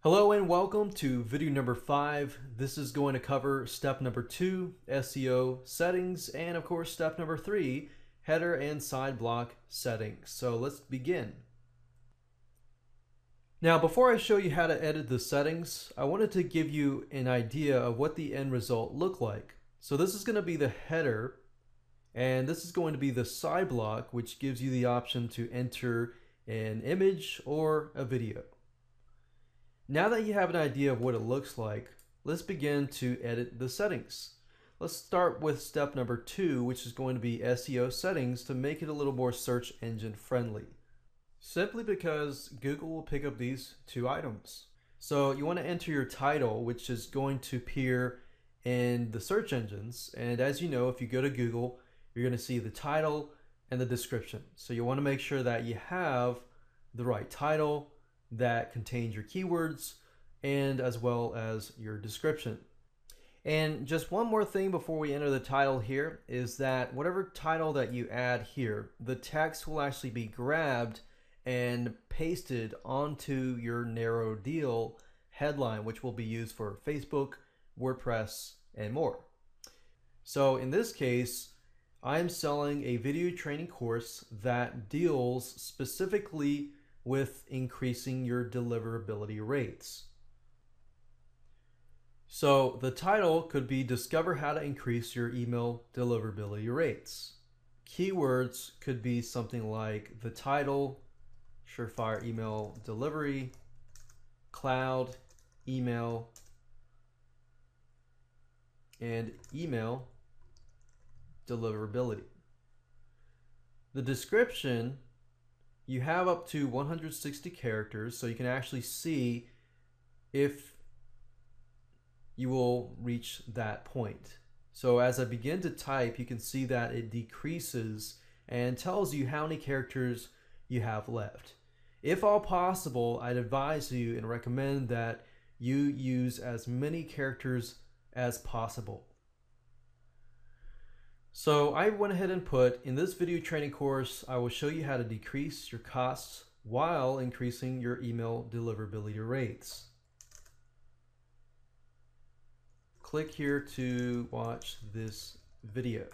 Hello and welcome to video number 5. This is going to cover step number 2, SEO settings, and of course step number 3, header and side block settings. So let's begin. Now before I show you how to edit the settings, I wanted to give you an idea of what the end result looked like. So this is going to be the header, and this is going to be the side block, which gives you the option to enter an image or a video. Now that you have an idea of what it looks like, let's begin to edit the settings. Let's start with step number 2, which is going to be SEO settings to make it a little more search engine friendly. Simply because Google will pick up these two items. So you want to enter your title, which is going to appear in the search engines. And as you know, if you go to Google, you're going to see the title and the description. So you want to make sure that you have the right title that contains your keywords and as well as your description. And just one more thing before we enter the title here is that whatever title that you add here, the text will actually be grabbed and pasted onto your narrow deal headline, which will be used for Facebook, WordPress, and more. So in this case, I'm selling a video training course that deals specifically with increasing your deliverability rates. So the title could be Discover How to Increase Your Email Deliverability Rates. Keywords could be something like the title, surefire email delivery, cloud, email, and email deliverability. The description, you have up to 160 characters, so you can actually see if you will reach that point. So as I begin to type, you can see that it decreases and tells you how many characters you have left. If all possible, I'd advise you and recommend that you use as many characters as possible. So I went ahead and put, in this video training course, I will show you how to decrease your costs while increasing your email deliverability rates. Click here to watch this video.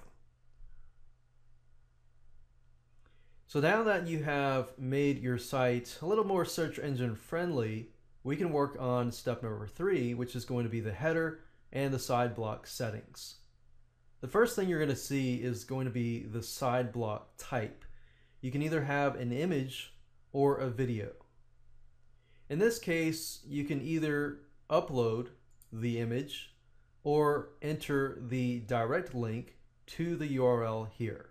So now that you have made your site a little more search engine friendly, we can work on step number 3, which is going to be the header and the side block settings. The first thing you're going to see is going to be the side block type. You can either have an image or a video. In this case, you can either upload the image or enter the direct link to the URL here.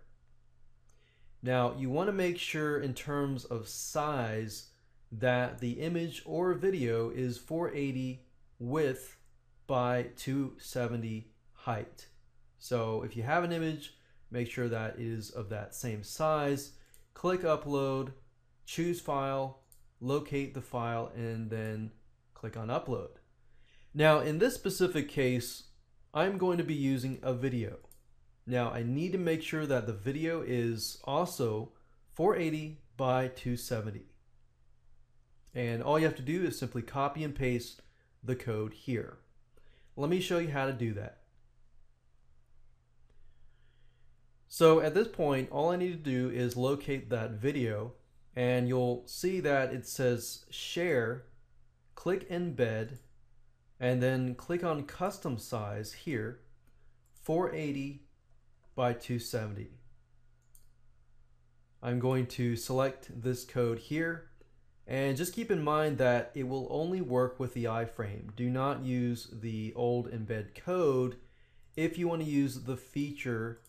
Now, you want to make sure in terms of size that the image or video is 480 width by 270 height. So if you have an image, make sure that it is of that same size. Click upload, choose file, locate the file, and then click on upload. Now in this specific case, I'm going to be using a video. Now I need to make sure that the video is also 480 by 270. And all you have to do is simply copy and paste the code here. Let me show you how to do that. So at this point, all I need to do is locate that video, and you'll see that it says share, click embed, and then click on custom size here, 480 by 270. I'm going to select this code here, and just keep in mind that it will only work with the iframe. Do not use the old embed code if you want to use the feature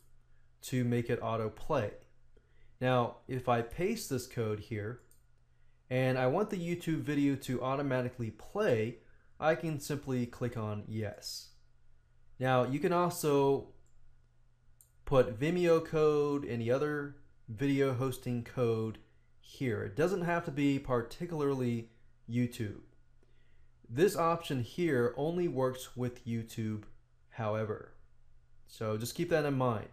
to make it autoplay. Now, if I paste this code here and I want the YouTube video to automatically play, I can simply click on yes. Now, you can also put Vimeo code, any other video hosting code here. It doesn't have to be particularly YouTube. This option here only works with YouTube, however. So just keep that in mind.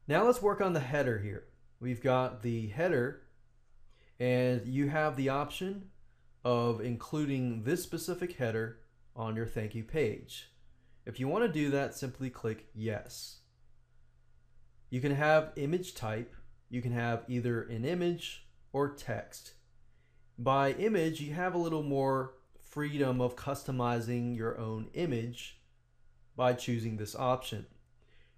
Now let's work on the header here. We've got the header, and you have the option of including this specific header on your thank you page. If you want to do that, simply click yes. You can have image type. You can have either an image or text. By image, you have a little more freedom of customizing your own image by choosing this option.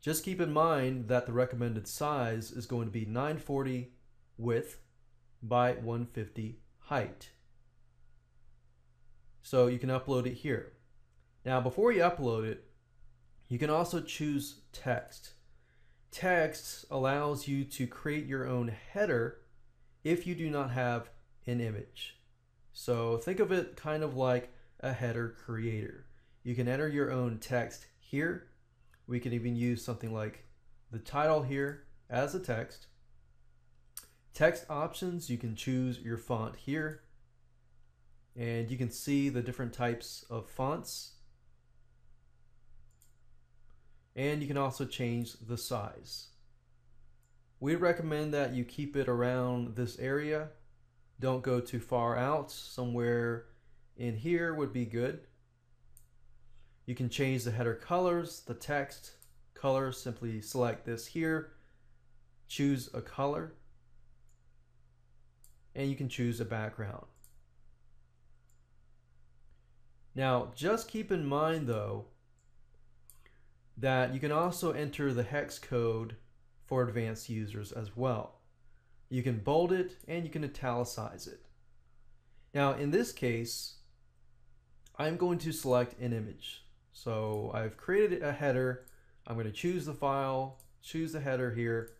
Just keep in mind that the recommended size is going to be 940 width by 150 height. So you can upload it here. Now, before you upload it, you can also choose text. Text allows you to create your own header if you do not have an image. So think of it kind of like a header creator. You can enter your own text here. We can even use something like the title here as a text. Text options, you can choose your font here. And you can see the different types of fonts. And you can also change the size. We recommend that you keep it around this area. Don't go too far out. Somewhere in here would be good. You can change the header colors, the text color. Simply select this here, choose a color, and you can choose a background. Now, just keep in mind though, that you can also enter the hex code for advanced users as well. You can bold it and you can italicize it. Now, in this case, I'm going to select an image. So I've created a header. I'm going to choose the file, choose the header here,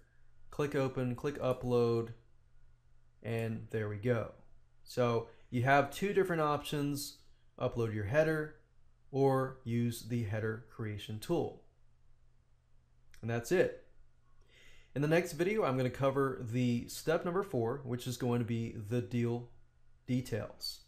click open, click upload, and there we go. So you have two different options: upload your header or use the header creation tool. And that's it. In the next video, I'm going to cover the step number 4, which is going to be the deal details.